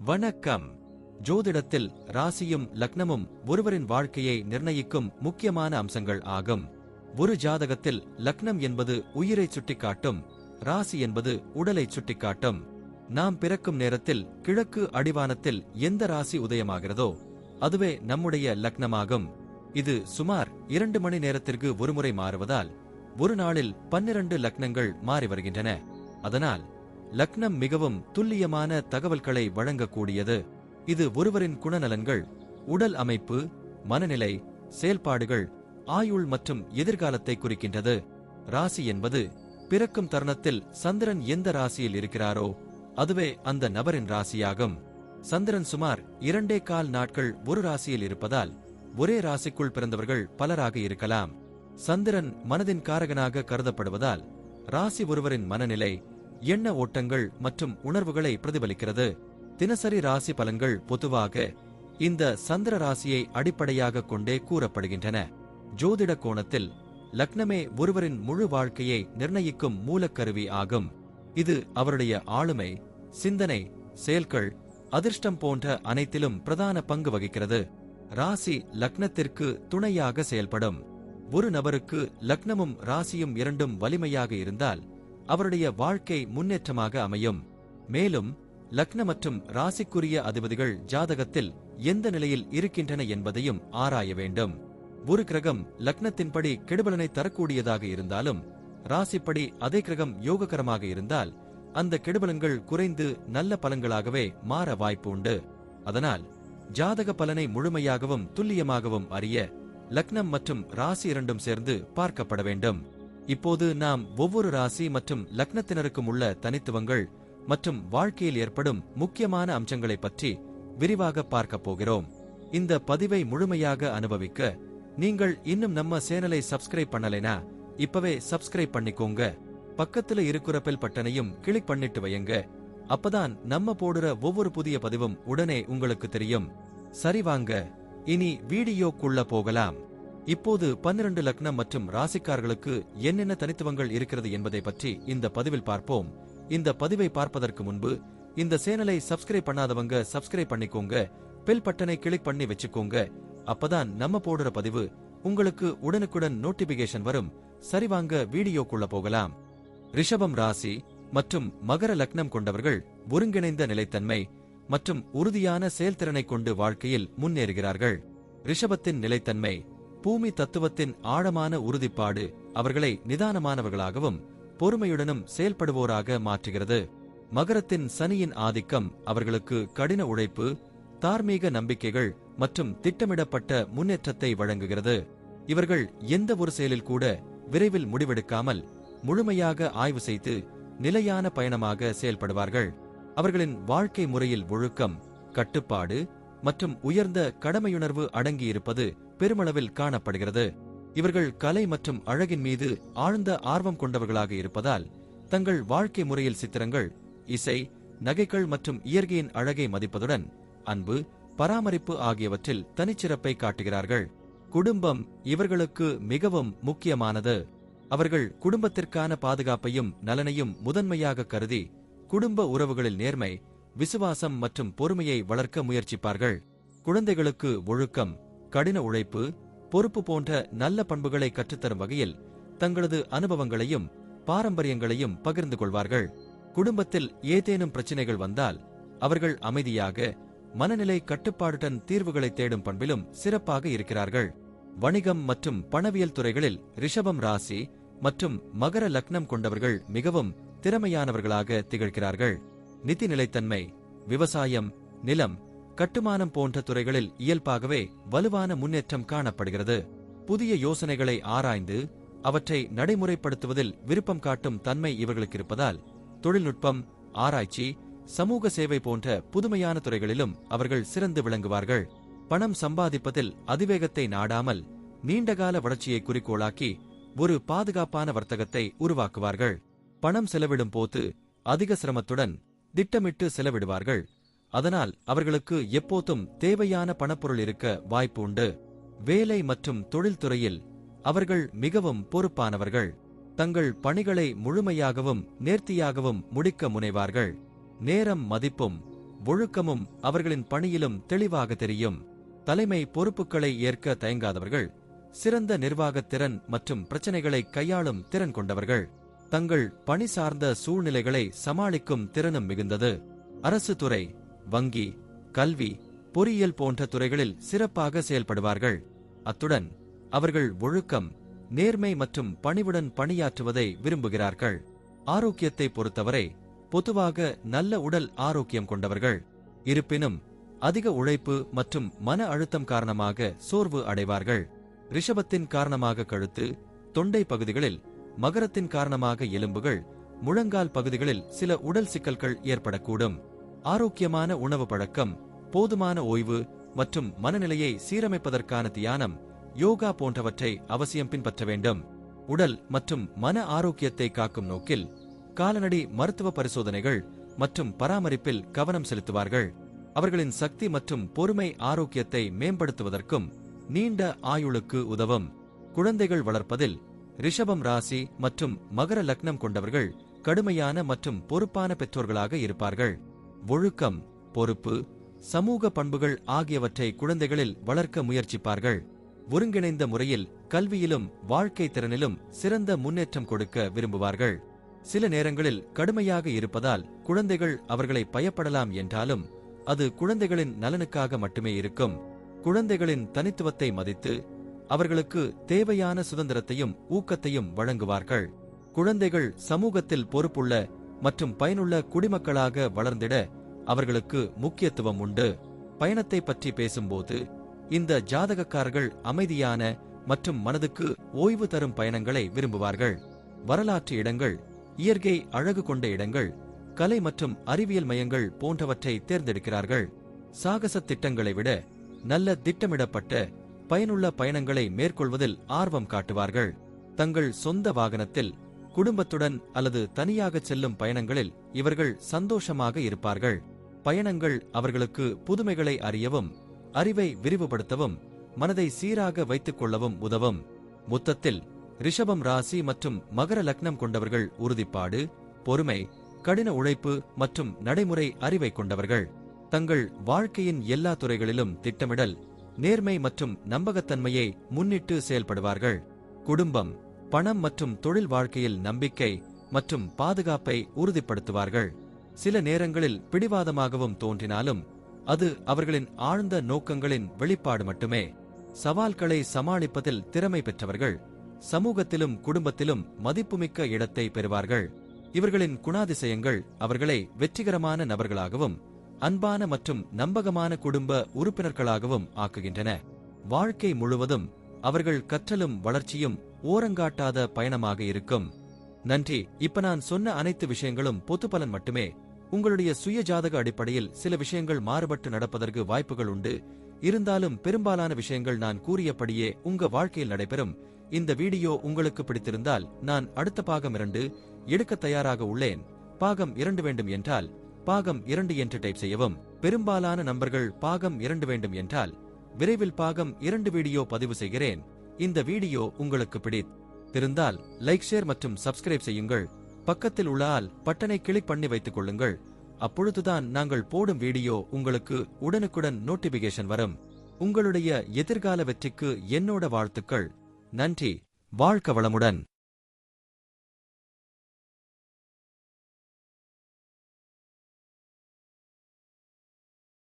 வணக்கம். ஜோதிடத்தில் ராசியும் லக்னமும் ஒருவரின் வாழ்க்கையை நிர்ணயிக்கும் முக்கியமான அம்சங்கள் ஆகும். ஒரு ஜாதகத்தில் லக்னம் என்பது உயிரை சுட்டிக்காட்டும், ராசி என்பது உடலை சுட்டிக்காட்டும். நாம் பிறக்கும் நேரத்தில் கிழக்கு அடிவானத்தில் எந்த ராசி உதயமாகிறதோ அதுவே நம்முடைய லக்னமாகும். இது சுமார் 2 மணி நேரத்திற்கு ஒருமுறை மாறுவதால் ஒரு நாளில் 12 லக்னங்கள் மாறி வருகின்றன. அதனால் லக்னம் மிகவும் துல்லியமான தகவல்களை வழங்கக்கூடியது. இது ஒருவரின் குணநலன்கள், உடல் அமைப்பு, மனநிலை, செயல்பாடுகள், ஆயுள் மற்றும் எதிர்காலத்தை குறிக்கின்றது. ராசி என்பது பிறக்கும் தருணத்தில் சந்திரன் எந்த ராசியில் இருக்கிறாரோ அதுவே அந்த நபரின் ராசியாகும். சந்திரன் சுமார் 2.25 நாட்கள் ஒரு ராசியில் இருப்பதால் ஒரே ராசிக்குள் பிறந்தவர்கள் பலராக இருக்கலாம். சந்திரன் மனதின் காரகனாக கருதப்படுவதால் ராசி ஒருவரின் மனநிலை, எண்ண ஓட்டங்கள் மற்றும் உணர்வுகளை பிரதிபலிக்கிறது. தினசரி ராசி பலன்கள் பொதுவாக இந்த சந்திர ராசியை அடிப்படையாக கொண்டே கூறப்படுகின்றன. ஜோதிட கோணத்தில் லக்னமே ஒருவரின் முழு வாழ்க்கையை நிர்ணயிக்கும் மூலக்கருவி ஆகும். இது அவருடைய ஆளுமை, சிந்தனை, செயல்கள், அதிர்ஷ்டம் போன்ற அனைத்திலும் பிரதான பங்கு வகிக்கிறது. ராசி லக்னத்திற்கு துணையாக செயல்படும். ஒரு நபருக்கு லக்னமும் ராசியும் இரண்டும் வலிமையாக இருந்தால் அவருடைய வாழ்க்கை முன்னேற்றமாக அமையும். மேலும் லக்ன மற்றும் ராசிக்குரிய அதிபதிகள் ஜாதகத்தில் எந்த நிலையில் இருக்கின்றன என்பதையும் ஆராய வேண்டும். ஒரு கிரகம் லக்னத்தின்படி கெடுபலனை தரக்கூடியதாக இருந்தாலும் ராசிப்படி அதே கிரகம் யோககரமாக இருந்தால் அந்த கெடுபலன்கள் குறைந்து நல்ல பலன்களாகவே மாற வாய்ப்பு உண்டு. அதனால் ஜாதக பலனை முழுமையாகவும் துல்லியமாகவும் அறிய லக்னம் மற்றும் ராசி இரண்டும் சேர்ந்து பார்க்கப்பட வேண்டும். இப்போது நாம் ஒவ்வொரு ராசி மற்றும் லக்னத்தினருக்கும் உள்ள தனித்துவங்கள் மற்றும் வாழ்க்கையில் ஏற்படும் முக்கியமான அம்சங்களை பற்றி விரிவாக பார்க்கப் போகிறோம். இந்த பதிவை முழுமையாக அனுபவிக்க நீங்கள் இன்னும் நம்ம சேனலை சப்ஸ்கிரைப் பண்ணலைனா இப்பவே சப்ஸ்கிரைப் பண்ணிக்கோங்க. பக்கத்துல இருக்கிற பெல் பட்டனையும் கிளிக் பண்ணிட்டு வையுங்க. அப்பதான் நம்ம போடுற ஒவ்வொரு புதிய பதிவும் உடனே உங்களுக்கு தெரியும். சரி வாங்க, இனி வீடியோக்குள்ள போகலாம். இப்போது 12 லக்னம் மற்றும் ராசிக்காரர்களுக்கு என்னென்ன தனித்துவங்கள் இருக்கிறது என்பதை பற்றி இந்த பதிவில் பார்ப்போம். இந்த பதிவை பார்ப்பதற்கு முன்பு இந்த சேனலை சப்ஸ்கிரைப் பண்ணாதவங்க சப்ஸ்கிரைப் பண்ணிக்கோங்க. பெல் பட்டனை கிளிக் பண்ணி வச்சுக்கோங்க. அப்பதான் நம்ம போடுற பதிவு உங்களுக்கு உடனுக்குடன் நோட்டிபிகேஷன் வரும். சரி வாங்க வீடியோக்குள்ள போகலாம். ரிஷபம் ராசி மற்றும் மகர லக்னம் கொண்டவர்கள் ஒருங்கிணைந்த நிலைத்தன்மை மற்றும் உறுதியான செயல்திறனை கொண்டு வாழ்க்கையில் முன்னேறுகிறார்கள். ரிஷபத்தின் நிலைத்தன்மை, பூமி தத்துவத்தின் ஆழமான உறுதிப்பாடு அவர்களை நிதானமானவர்களாகவும் பொறுமையுடனும் செயல்படுவோராக மாற்றுகிறது. மகரத்தின் சனியின் ஆதிக்கம் அவர்களுக்கு கடின உழைப்பு, தார்மீக நம்பிக்கைகள் மற்றும் திட்டமிடப்பட்ட முன்னேற்றத்தை வழங்குகிறது. இவர்கள் எந்த ஒரு செயலில் கூட விரைவில் முடிவெடுக்காமல் முழுமையாக ஆய்வு செய்து நிலையான பயணமாக செயல்படுவார்கள். அவர்களின் வாழ்க்கை முறையில் ஒழுக்கம், கட்டுப்பாடு மற்றும் உயர்ந்த கடமையுணர்வு அடங்கியிருப்பது பெருமளவில் காணப்படுகிறது. இவர்கள் கலை மற்றும் அழகின் மீது ஆழ்ந்த ஆர்வம் கொண்டவர்களாக இருப்பதால் தங்கள் வாழ்க்கை முறையில் சித்திரங்கள், இசை, நகைகள் மற்றும் இயற்கையின் அழகை மதிப்பதுடன் அன்பு, பராமரிப்பு ஆகியவற்றில் தனிச்சிறப்பை காட்டுகிறார்கள். குடும்பம் இவர்களுக்கு மிகவும் முக்கியமானது. அவர்கள் குடும்பத்திற்கான பாதுகாப்பையும் நலனையும் முதன்மையாக கருதி குடும்ப உறவுகளில் நேர்மை, விசுவாசம் மற்றும் பொறுமையை வளர்க்க முயற்சிப்பார்கள். குழந்தைகளுக்கு ஒழுக்கம், கடின உழைப்பு, பொறுப்பு போன்ற நல்ல பண்புகளை கற்றுத்தரும் வகையில் தங்களது அனுபவங்களையும் பாரம்பரியங்களையும் பகிர்ந்து கொள்வார்கள். குடும்பத்தில் ஏதேனும் பிரச்சினைகள் வந்தால் அவர்கள் அமைதியாக, மனநிலை கட்டுப்பாடுடன் தீர்வுகளை தேடும் பண்பிலும் சிறப்பாக இருக்கிறார்கள். வணிகம் மற்றும் பணவியல் துறைகளில் ரிஷபம் ராசி மற்றும் மகர லக்னம் கொண்டவர்கள் மிகவும் திறமையானவர்களாக திகழ்கிறார்கள். நிதி நிலைத்தன்மை, விவசாயம், நிலம், கட்டுமானம் போன்ற துறைகளில் இயல்பாகவே வலுவான முன்னேற்றம் காணப்படுகிறது. புதிய யோசனைகளை ஆராய்ந்து அவற்றை நடைமுறைப்படுத்துவதில் விருப்பம் காட்டும் தன்மை இவர்களுக்கு இருப்பதால் தொழில்நுட்பம், ஆராய்ச்சி, சமூக சேவை போன்ற புதுமையான துறைகளிலும் அவர்கள் சிறந்து விளங்குவார்கள். பணம் சம்பாதிப்பதில் அதிவேகத்தை நாடாமல் நீண்டகால வளர்ச்சியை குறிக்கோளாக்கி ஒரு பாதுகாப்பான வர்த்தகத்தை உருவாக்குவார்கள். பணம் செலவிடும் போது அதிக சிரமத்துடன் திட்டமிட்டு செலவிடுவார்கள். அதனால் அவர்களுக்கு எப்போதும் தேவையான பணப்பொருள் இருக்க வாய்ப்பு உண்டு. வேலை மற்றும் தொழில்துறையில் அவர்கள் மிகவும் பொறுப்பானவர்கள். தங்கள் பணிகளை முழுமையாகவும் நேர்த்தியாகவும் முடிக்க முனைவார்கள். நேரம் மதிப்பும் ஒழுக்கமும் அவர்களின் பணியிலும் தெளிவாக தெரியும். தலைமை பொறுப்புகளை ஏற்க தயங்காதவர்கள், சிறந்த நிர்வாகத் திறன் மற்றும் பிரச்சனைகளை கையாளும் திறன் கொண்டவர்கள், தங்கள் பணி சார்ந்த சூழ்நிலைகளை சமாளிக்கும் திறனும் மிகுந்தது. அரசு துறை, வங்கி, கல்வி, பொறியியல் போன்ற துறைகளில் சிறப்பாக செயல்படுவார்கள். அத்துடன் அவர்கள் ஒழுக்கம், நேர்மை மற்றும் பணிவுடன் பணியாற்றுவதை விரும்புகிறார்கள். ஆரோக்கியத்தை பொறுத்தவரை பொதுவாக நல்ல உடல் ஆரோக்கியம் கொண்டவர்கள். இருப்பினும் அதிக உழைப்பு மற்றும் மன அழுத்தம் காரணமாக சோர்வு அடைவார்கள். ரிஷபத்தின் காரணமாக கழுத்து, தொண்டை பகுதிகளில், மகரத்தின் காரணமாக எலும்புகள், முழங்கால் பகுதிகளில் சில உடல் சிக்கல்கள் ஏற்படக்கூடும். ஆரோக்கியமான உணவு பழக்கம், போதுமான ஓய்வு மற்றும் மனநிலையை சீரமைப்பதற்கான தியானம், யோகா போன்றவற்றை அவசியம் பின்பற்ற வேண்டும். உடல் மற்றும் மன ஆரோக்கியத்தை காக்கும் நோக்கில் கால்நடை மருத்துவ பரிசோதனைகள் மற்றும் பராமரிப்பில் கவனம் செலுத்துவார்கள். அவர்களின் சக்தி மற்றும் பொறுமை ஆரோக்கியத்தை மேம்படுத்துவதற்கும் நீண்ட ஆயுளுக்கு உதவும். குழந்தைகள் வளர்ப்பதில் ரிஷபம் ராசி மற்றும் மகர லக்னம் கொண்டவர்கள் கடுமையான மற்றும் பொறுப்பான பெற்றோர்களாக இருப்பார்கள். ஒழுக்கம், பொறுப்பு, சமூக பண்புகள் ஆகியவற்றை குழந்தைகளில் வளர்க்க முயற்சிப்பார்கள். ஒருங்கிணைந்த முறையில் கல்வியிலும் வாழ்க்கை திறனிலும் சிறந்த முன்னேற்றம் கொடுக்க விரும்புவார்கள். சில நேரங்களில் கடுமையாக இருப்பதால் குழந்தைகள் அவர்களை பயப்படலாம் என்றாலும் அது குழந்தைகளின் நலனுக்காக மட்டுமே இருக்கும். குழந்தைகளின் தனித்துவத்தை மதித்து அவர்களுக்கு தேவையான சுதந்திரத்தையும் ஊக்கத்தையும் வழங்குவார்கள். குழந்தைகள் சமூகத்தில் பொறுப்புள்ள மற்றும் பயனுள்ள குடிமக்களாக வளர்ந்திட அவர்களுக்கு முக்கியத்துவம் உண்டு. பயணத்தை பற்றி பேசும்போது இந்த ஜாதகக்காரர்கள் அமைதியான மற்றும் மனதுக்கு ஓய்வு தரும் பயணங்களை விரும்புவார்கள். வரலாற்று இடங்கள், இயற்கை அழகு கொண்ட இடங்கள், கலை மற்றும் அறிவியல் மையங்கள் போன்றவற்றை தேர்ந்தெடுக்கிறார்கள். சாகச திட்டங்களை விட நல்ல திட்டமிடப்பட்ட பயனுள்ள பயணங்களை மேற்கொள்வதில் ஆர்வம் காட்டுவார்கள். தங்கள் சொந்த வாகனத்தில், குடும்பத்துடன் அல்லது தனியாக செல்லும் பயணங்களில் இவர்கள் சந்தோஷமாக இருப்பார்கள். பயணங்கள் அவர்களுக்கு புதுமைகளை அறியவும், அறிவை விரிவுபடுத்தவும், மனதை சீராக வைத்துக் கொள்ளவும் உதவும். மொத்தத்தில் ரிஷபம் ராசி மற்றும் மகர லக்னம் கொண்டவர்கள் உறுதிப்பாடு, பொறுமை, கடின உழைப்பு மற்றும் நடைமுறை அறிவை கொண்டவர்கள். தங்கள் வாழ்க்கையின் எல்லா துறைகளிலும் திட்டமிடல், நேர்மை மற்றும் நம்பகத்தன்மையை முன்னிட்டு செயல்படுவார்கள். குடும்பம், பணம் மற்றும் தொழில் வாழ்க்கையில் நம்பிக்கை மற்றும் பாதுகாப்பை உறுதிப்படுத்துவார்கள். சில நேரங்களில் பிடிவாதமாகவும் தோன்றினாலும் அது அவர்களின் ஆழ்ந்த நோக்கங்களின் வெளிப்பாடு மட்டுமே. சவால்களை சமாளிப்பதில் திறமை பெற்றவர்கள், சமூகத்திலும் குடும்பத்திலும் மதிப்புமிக்க இடத்தை பெறுவார்கள். இவர்களின் குணாதிசயங்கள் அவர்களை வெற்றிகரமான நபர்களாகவும் அன்பான மற்றும் நம்பகமான குடும்ப உறுப்பினர்களாகவும் ஆக்குகின்றன. வாழ்க்கை முழுவதும் அவர்கள் கற்றலும் வளர்ச்சியும் ஓரங்காட்டாத பயணமாக இருக்கும். நன்றி. இப்ப நான் சொன்ன அனைத்து விஷயங்களும் பொதுப்பலன் மட்டுமே. உங்களுடைய சுய ஜாதக அடிப்படையில் சில விஷயங்கள் மாறுபட்டு நடப்பதற்கு வாய்ப்புகள் உண்டு. இருந்தாலும் பெரும்பாலான விஷயங்கள் நான் கூறியபடியே உங்க வாழ்க்கையில் நடைபெறும். இந்த வீடியோ உங்களுக்கு பிடித்திருந்தால் நான் அடுத்த பாகம் 2 எடுக்க தயாராக உள்ளேன். பாகம் 2 வேண்டும் என்றால் பாகம் 2 என்று டைப் செய்யவும். பெரும்பாலான நண்பர்கள் பாகம் 2 வேண்டும் என்றால் விரைவில் பாகம் 2 வீடியோ பதிவு செய்கிறேன். இந்த வீடியோ உங்களுக்கு பிடித்திருந்தால் லைக், ஷேர் மற்றும் சப்ஸ்கிரைப் செய்யுங்கள். பக்கத்தில் உள்ள ஆல் பட்டனை கிளிக் பண்ணி வைத்துக் கொள்ளுங்கள். அப்பொழுதுதான் நாங்கள் போடும் வீடியோ உங்களுக்கு உடனுக்குடன் நோட்டிபிகேஷன் வரும். உங்களுடைய எதிர்கால வெற்றிக்கு என்னோட வாழ்த்துக்கள். நன்றி. வாழ்க வளமுடன்.